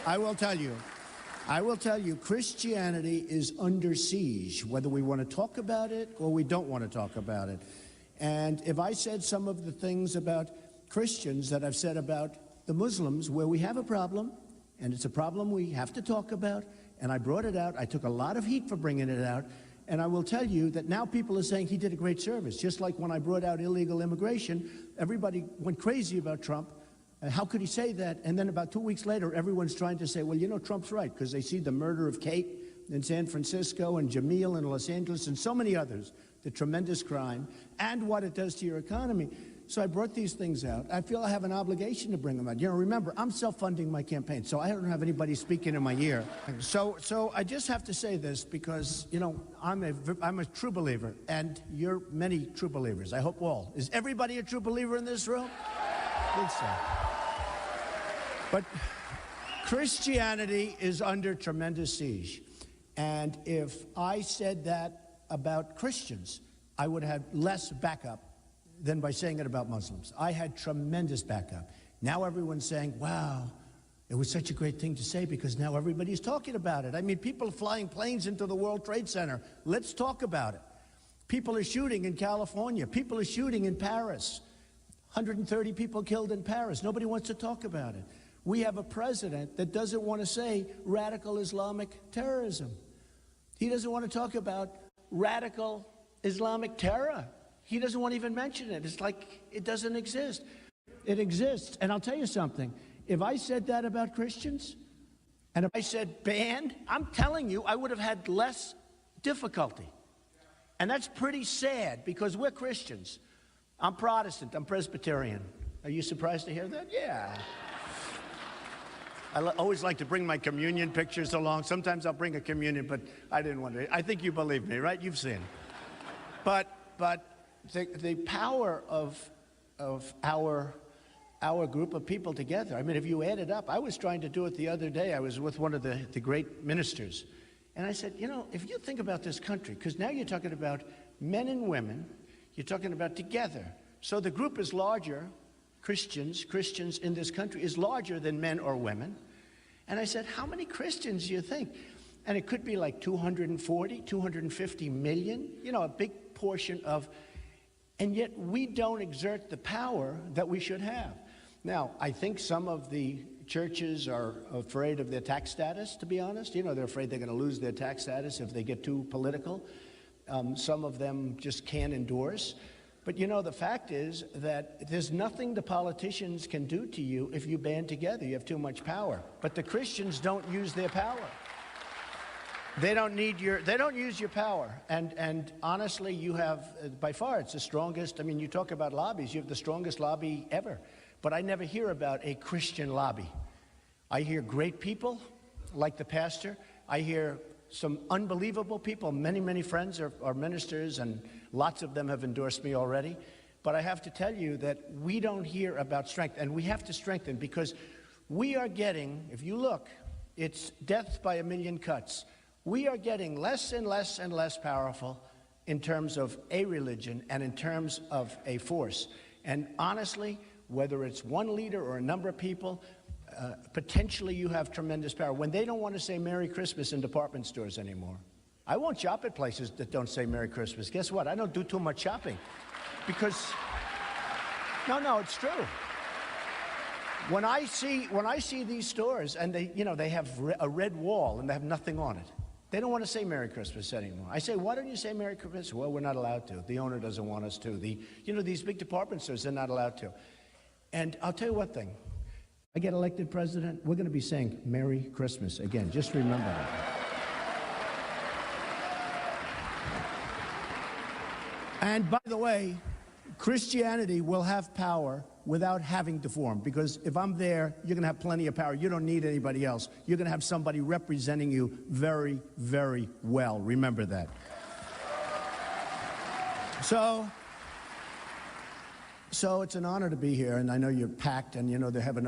I will tell you, Christianity is under siege, whether we want to talk about it or we don't want to talk about it. And if I said some of the things about Christians that I've said about the Muslims, where we have a problem, and it's a problem we have to talk about, and I brought it out, I took a lot of heat for bringing it out, and I will tell you that now people are saying he did a great service. Just like when I brought out illegal immigration, everybody went crazy about Trump. How could he say that? And then about 2 weeks later, everyone's trying to say, well, you know, Trump's right, because they see the murder of Kate in San Francisco and Jamil in Los Angeles and so many others, the tremendous crime, and what it does to your economy. So I brought these things out. I feel I have an obligation to bring them out. You know, remember, I'm self-funding my campaign, so I don't have anybody speaking in my ear. So I just have to say this because, you know, I'm a true believer, and you're many true believers. I hope all. Is everybody a true believer in this room? I think so. But Christianity is under tremendous siege. And if I said that about Christians, I would have less backup than by saying it about Muslims. I had tremendous backup. Now everyone's saying, wow, it was such a great thing to say because now everybody's talking about it. I mean, people are flying planes into the World Trade Center. Let's talk about it. People are shooting in California. People are shooting in Paris. 130 people killed in Paris. Nobody wants to talk about it. We have a president that doesn't want to say radical Islamic terrorism. He doesn't want to talk about radical Islamic terror. He doesn't want to even mention it. It's like it doesn't exist. It exists. And I'll tell you something. If I said that about Christians, and if I said banned, I'm telling you, I would have had less difficulty. And that's pretty sad because we're Christians. I'm Protestant. I'm Presbyterian. Are you surprised to hear that? Yeah. I always like to bring my communion pictures along. Sometimes I'll bring a communion, but I didn't want to. I think you believe me, right? You've seen. But the power of our group of people together, I mean, if you add it up, I was trying to do it the other day. I was with one of the great ministers. And I said, you know, if you think about this country, because now you're talking about men and women, you're talking about together. So the group is larger. Christians in this country is larger than men or women. And I said, how many Christians do you think? And it could be like 240, 250 million, you know, a big portion of, and yet we don't exert the power that we should have. Now, I think some of the churches are afraid of their tax status, to be honest. You know, they're afraid they're going to lose their tax status if they get too political. Some of them just can't endorse. But, you know, the fact is that there's nothing the politicians can do to you if you band together. You have too much power. But the Christians don't use their power. They don't use your power. And honestly, you have, by far, it's the strongest. I mean, you talk about lobbies. You have the strongest lobby ever. But I never hear about a Christian lobby. I hear great people, like the pastor. I hear some unbelievable people. Many, many friends are ministers, and lots of them have endorsed me already. But I have to tell you that we don't hear about strength, and we have to strengthen because we are getting, if you look, it's death by a million cuts. We are getting less and less and less powerful in terms of a religion and in terms of a force. And honestly, whether it's one leader or a number of people, potentially you have tremendous power. When they don't want to say Merry Christmas in department stores anymore, I won't shop at places that don't say Merry Christmas. Guess what? I don't do too much shopping because, no, it's true. When I see these stores and they have a red wall and they have nothing on it, they don't want to say Merry Christmas anymore. I say, why don't you say Merry Christmas? Well, we're not allowed to. The owner doesn't want us to. These big department stores, they're not allowed to. And I'll tell you one thing. I get elected president, we're going to be saying Merry Christmas again. Just remember that. And by the way, Christianity will have power without having to form, because if I'm there, you're going to have plenty of power. You don't need anybody else. You're going to have somebody representing you very, very well. Remember that. So it's an honor to be here, and I know you're packed, and they have enough